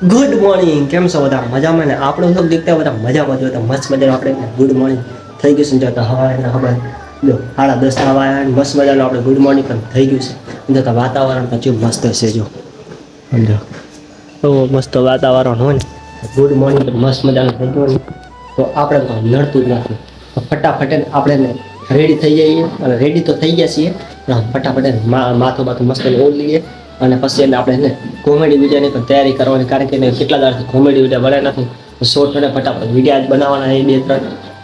Good morning, કેમ છો બધા મજામાં ને? આપણે તો દેખતા બધા મજામાં જો મસ્ત મજાનો આપણે ગુડ મોર્નિંગ થઈ ગયું છે. જતા હવા આપણે જો 10:30 થવા આવ્યા મસ્ત મજાનું આપણે ગુડ મોર્નિંગ પણ થઈ ગયું છે. જતા વાતાવરણ પછી મસ્ત છે જો સમજો તો મસ્ત વાતાવરણ હોય ને ગુડ મોર્નિંગ મસ્ત મજાનું થઈ ગયું તો આપણે તો નડતું જ નથી. તો ફટાફટ આપણે રેડી થઈ જઈએ અને રેડી તો થઈ ગયા છીએ. ફટાફટ માથું બાથું મસ્ત ઓઢ લઈએ અને પછી એટલે આપણે કોમેડી વિડીયોની પણ તૈયારી કરવાની, કારણ કે કેટલા દાડથી કોમેડી વિડીયો બનાવ્યા નથી. શોર્ટ અને ફટાફટ વિડીયો જ બનાવવાના છે.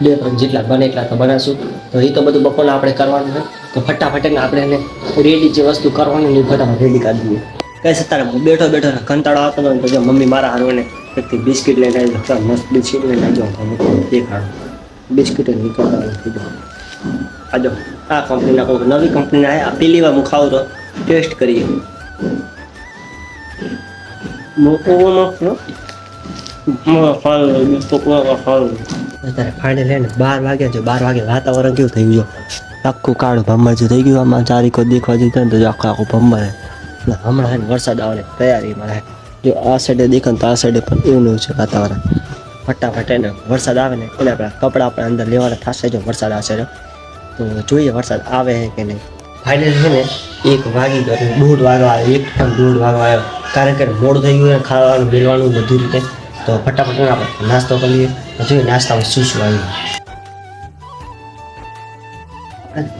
બે ત્રણ જેટલા બને એટલા તો બનાવશું. તો એ તો બધું બપોરના આપણે કરવાનું છે. તો ફટાફટ આપણે એને રેડી જે વસ્તુ કરવાની એ ફટાફટ રેડી કરી દઈએ. કઈ સત્તારે બેઠો બેઠો કંટાળો આવતો હોય તો મમ્મી મારા હારું ને બિસ્કિટ લઈને આવી, મસ્ત બિસ્કિટ લઈને આવી દેખાડો. બિસ્કિટ નીકળતા આજો આ કંપનીના કોઈ નવી કંપનીના આ પેલી વાર હું ખાવું તો ટેસ્ટ કરીએ. અત્યારે ફાઇનલ ને 12 વાગ્યા છે. 12 વાગે વાતાવરણ કેવું થઈ ગયું, આખું કાળું ભમર જેવું થઈ ગયું. આમાં ચારીકો દેખવા જઈએ તો આખું ભમર. હમણાં વરસાદ આવવાની તૈયારીમાં રહે. જો આ સાઈડે દેખો તો આ સાઈડે પણ એવું છે વાતાવરણ. ફટાફટ એને વરસાદ આવે ને એટલે આપણા કપડાં આપણે અંદર લેવાના થશે. જો વરસાદ આવશે તો જોઈએ વરસાદ આવે કે નહીં. ફાઇનલ છે ને 1 વાગી ગયો, 1:30 વાગવા આવ્યો, 1:30 વાગવા આવ્યો. કારણ કે મોડું થઈ ગયું ખાવાનું બેલવાનું બધું રીતે. તો ફટાફટ આપણે નાસ્તો કરી લઈએ. જોઈએ નાસ્તામાં શું શું આવ્યું.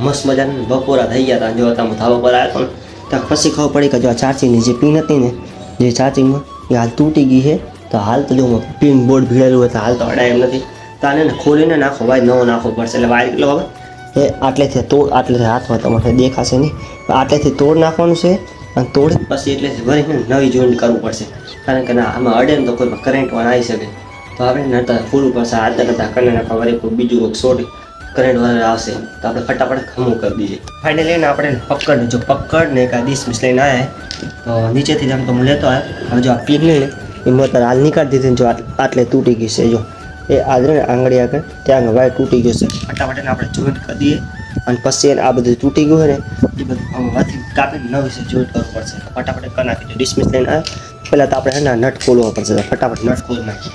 મસ્ત મજાનું બપોરા થઈ ગયા હતા. જો તમે ધાબા પર આવ્યા તો પછી ખબર પડી કે જો આ ચાર્જિંગની જે પિન હતી ને જે ચાર્જિંગમાં એ હાલ તૂટી ગઈ છે. તો હાલ તો જો પિન બોર્ડ ભીડેલું હોય તો હાલ તો અડાય એમ નથી. તો આને ખોલીને નાખો ભાઈ, નવો નાખવો પડશે. એટલે વાયર કેટલો હવે એ આટલેથી તોડ, આટલેથી હાથમાં તમારે દેખાશે નહીં, આટલેથી તોડ નાખવાનું છે. અને તોડ પછી એટલેથી ભરીને નવી જોઈન્ટ કરવું પડશે. કારણ કે ના આમાં અડે ને તો કોઈ કરંટ વાળા આવી શકે. તો આપણે નતા ખોલવું પડશે. હાથ નતા કરીને નાખવા વળી કોઈ બીજું કોઈ શોર્ટ કરંટ વાળા આવશે તો આપણે ફટાફટ ખમું કરી દઈએ. ફાઇનલી એને આપણે પકડ જો પકડ ને એક આ 20 લઈને આવ્યા તો નીચેથી આમ તો હું લેતો આવ્યો. હવે જો આ પિન લઈને એ મોટર હાલ નીકાળી દીધી. જો આટલે તૂટી ગઈ છે. જો એ આદરે આંગળી આગળ ત્યાં વાયર તૂટી ગયો છે. ફટાફટ આપણે જોઈન્ટ કરી દઈએ અને પછી આ બધું તૂટી ગયું હોય ને એ બધું વાથી કાપીને નવી છે જોઈન્ટ કરવું પડશે. ફટાફટ કરી નાખીએ. ડિસમિસ લઈને આવે પહેલાં તો આપણે એના નટ ખોલવા પડશે. તો ફટાફટ નટ ખોલી નાખીએ.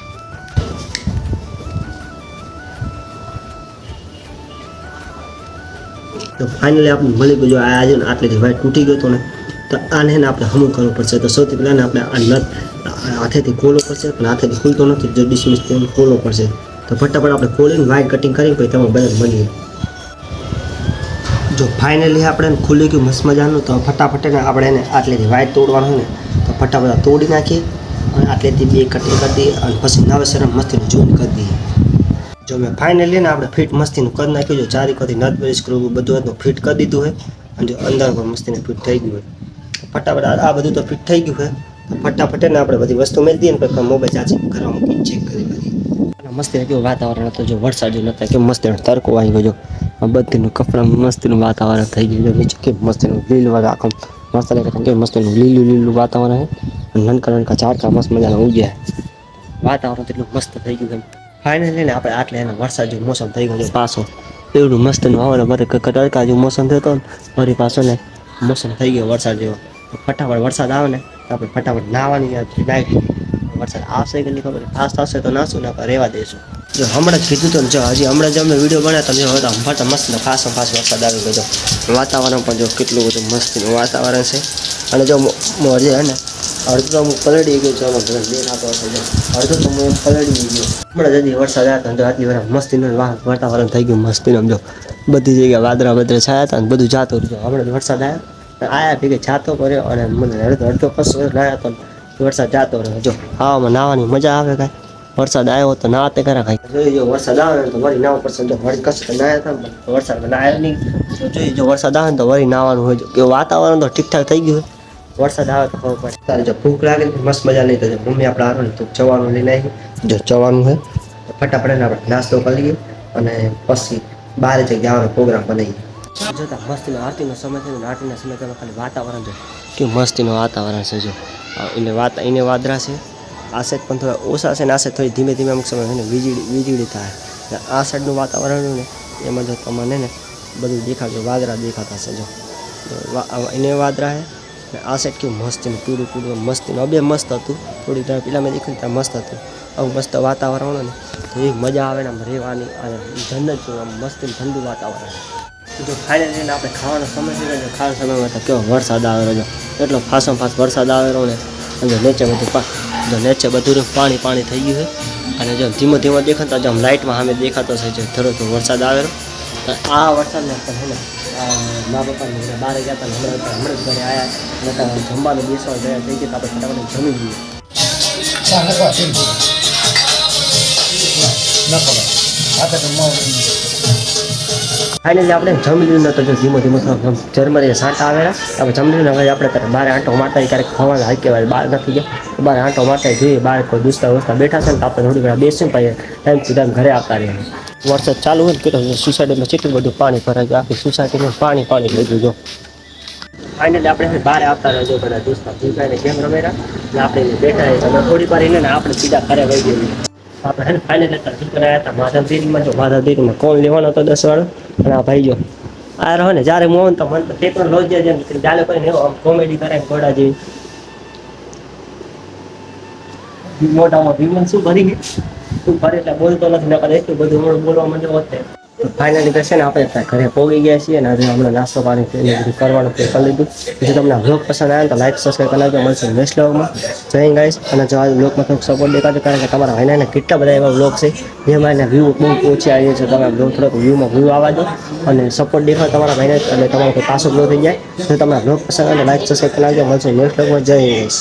તો ફાઇનલી આપણે મળી ગયું. જો આજે આટલેથી વાયર તૂટી ગયો હતો ને તો આને આપણે હમું કરવું પડશે. તો સૌથી પહેલાં આપણે આ નટ હાથેથી ખોલવો પડશે, પણ હાથેથી ખુલતો નથી. જો ડિસમિસ ખોલવો પડશે. તો ફટાફટ આપણે ખોલીને વાયર કટિંગ કરીને પછી તમે બધા મળીએ. જો ફાઇનલી આપણે ખુલી ગયું મસ્ત મજાનું. તો ફટાફટ આપણે એને આટલેથી વાયર તોડવાનું હોય ને તો ફટાફટ તોડી નાખીએ અને આટલેથી 2 કટિંગ કરી દઈએ અને પછી નવેસર મસ્તીનું જોઈન્ટ કરી દઈએ. જો મેં ફાઇનલી ને આપણે ફિટ મસ્તીનું કરી નાખ્યું. જો ચારીકોથી નટ પેરી સ્ક્રૂ બધું હતું ફિટ કરી દીધું હોય અને જો અંદર પણ મસ્તીને ફિટ થઈ ગયું હોય. ફટાફટ આ બધું તો ફિટ થઈ ગયું હોય. તો ફટાફટ ને આપણે બધી વસ્તુ મેળ દઈએ ને પછી મોબાઈલ ચાર્જિંગ કરવા મૂકી ચેક કરી બધી. મસ્તી કેવું વાતાવરણ હતું. જો વરસાદ જો નતા કેમ મસ્તી તડકો આવી ગયો. જો આ બધીનું કપડાં મસ્તીનું વાતાવરણ થઈ ગયું. નીચે કેમ મસ્તીનું લીલું આખું મસ્ત લાગે. કેમ મસ્તીનું લીલું વાતાવરણ છે. નનકા નનકા ઝાડકા મસ્ત મજાના ઉગ્યા. વાતાવરણ એટલું મસ્ત થઈ ગયું. ફાઇનલી ને આપણે આટલે એને વરસાદ જેવું મોસમ થઈ ગયું પાછો. એવડું મસ્તનું હવાના મારે તડકા જેવું મોસમ થયો હતો ને ફરી પાછો ને મોસમ થઈ ગયો વરસાદ જેવો. ફટાફટ વરસાદ આવે ને તો આપણે ફટાફટ નાહવાની નાખી. વરસાદ આવશે કે નહીં ખબર. ફાસ્ટ આવશે તો નાશું ને આપણે રહેવા દઈશું. જો હમણાં જ કીધું તો જો હજી હમણાં જ અમે વિડીયો બનાવ્યા તમે હવે તો ફટા મસ્ત ફાસ્ટ વરસાદ આવી ગયો. વાતાવરણ પણ જો કેટલું બધું મસ્તનું વાતાવરણ છે. અને જો હજી હે ને અડધું તો હું પલળી ગયો છું. દેખાતો હશે જો અડધું તો હું પલળી ગયો. હમણાં જલ્દી વરસાદ આવ્યા હતા આટલી વાર મસ્તીનું વાતાવરણ થઈ ગયું મસ્તીનું. જો બધી જગ્યાએ વાદળા છાયા હતા અને બધું જાતું રહ્યું. હમણાં વરસાદ આવ્યા ભેગે જાતો કર્યો અને મને અડધો કસો લાવ્યા હતો વરસાદ જાતો રહ્યો. જો આવામાં નાહવાની મજા આવે કાંઈ. વરસાદ આવ્યો તો નાહતે કરા કાંઈ. જોઈએ જો વરસાદ આવે ને તો વળી નાહવું પડશે. જો વળી કશું નાહ્યા હતા વરસાદમાં નાહ્યો નહીં. તો જોઈએ જો વરસાદ આવે ને તો વળી નાહવાનું હોય. જો કે વાતાવરણ તો ઠીકઠાક થઈ ગયું. વરસાદ આવે તો ખબર પડે. તારે જો ભૂખ લાગે ને મસ્ત મજા નહીં. તો જો મમ્મી આપણે આવે ને તો જવાનું લઈને આવી. જો જવાનું હોય તો ફટાફટ આપણે નાસ્તો કરી લઈએ અને પછી બહાર જઈ જવાનો પ્રોગ્રામ બનાવીએ. જોતા મસ્તીનો આરતીનો સમય છે ને આરતીના સમય તમે ખાલી વાતાવરણ જો કેવું મસ્તીનું વાતાવરણ છે. જો એને વાદળા છે. આ સાઈડ પણ થોડા ઓછા છે ને આ સાઈડ થોડી ધીમે ધીમે અમુક સમય છે ને વીજળી થાય. આ સાઈડનું વાતાવરણ ને એમાં જો તમને ને બધું દેખાડજો વાદળા દેખાતા છે. જો એને વાદળા છે આ સાઈડ કેવું મસ્તીનું પીળું પીળું મસ્તીનું બે મસ્ત હતું. થોડી ટાઈમ પેલા મેં દેખ્યું ત્યાં મસ્ત હતું. આવું મસ્ત વાતાવરણ ને તો એ મજા આવે ને આમ રહેવાની અને જન્નત જેવું આમ મસ્તી ઠંડુ વાતાવરણ. જો ફાઇનલી આપણે ખાવાનો સમય થઈ ગયો. ખાવાના સમયમાં તો કેવો વરસાદ આવેલો છે, એટલો ફાસો ફાસ વરસાદ આવેલો ને જો નીચે બધું પાણી પાણી થઈ ગયું છે. અને જો ધીમો ધીમો દેખાતા જો આમ લાઇટમાં સામે દેખાતો છે જે થોડો વરસાદ આવેલો. આ વરસાદને આપણે મા પપ્પાને બહાર ગયા હતા હમણાં ઘરે આવ્યા અને જમવાનું બેસવા ગયા થઈ ગયા આપણે ફટાફટ જમી લઈએ. ફાઇનલી આપણે જમી લીધું તો જો ધીમો ધીમો ઝરમરીએ સાંટા આવેલા આપણે જમી લીધું. હવે આપણે ત્યારે બારે આંટો મારતા ક્યારેક ખવાના હાઈ કહેવાય બહાર નથી ગયા બારે આંટો મારતા જોઈએ. બહાર કોઈ દોસ્તા બેઠા છે ને તો આપણે થોડી ઘણા બેસીને પછી ટાઈમ ટુ ટાઈમ ઘરે આવતા રહીએ. વરસાદ ચાલુ હોય ને કેટલું સોસાયટીમાં કેટલું બધું પાણી ભરાય છે. આખી સોસાયટીમાં પાણી લીધું જો. ફાઇનલી આપણે બહાર આવતા રહેજો બધા દોસ્તા ભૂખાઈને ગેમ રમેરા એટલે આપણે બેઠા તમે થોડી વાર એને આપણે સીધા ઘરે વહી ગયું. આપણે ને ફાઇનલી આવ્યા હતા માધવદેરીમાં. જો માધવદેરીમાં કોણ લેવાનો હતો 10 વાળો અને આ ભાઈ જો આ રહો ને જ્યારે મોહન તો મને તો ટેકનોલોજી જેમ ચાલે કરીને આમ કોમેડી કરે ઘોડા જેવી મોટામાં વિમન શું ભરી ગઈ તું ફરે એટલે બોલતો નથી નકર એટલું બધું બોલવા માંડ્યો હોત. ફાઇનલી છે ને આપણે ઘરે પહોંચી ગયા છીએ ને હવે હમણાં નાસ્તો પાણી બધું કરવાનું કરી લીધું. જો તમને બ્લોગ પસંદ આવે તો લાઈક સબસ્ક્રાઈબ કરી નાખજો. મળશે નેક્સ્ટ બ્લોગમાં. જય ગાઈસ. અને જો આ બ્લોગમાં થોડુંક સપોર્ટ દેખાજો કારણ કે તમારા ભાઈના કેટલા બધા એવા બ્લોગ છે જેમાં એના વ્યૂ બહુ ઓછી આવી છે. તમે બ્લોગ થોડોક વ્યૂ આવવા દો અને સપોર્ટ દેખાય તમારા ભાઈને એટલે તમારો કોઈ પાછો બ્લોગ થઈ જાય. જો તમને બ્લોગ પસંદ આવે તો લાઈક સબસ્ક્રાઈબ કરી નાખજો. મળશે નેક્સ્ટ બ્લોગમાં. જય ગાઈસ.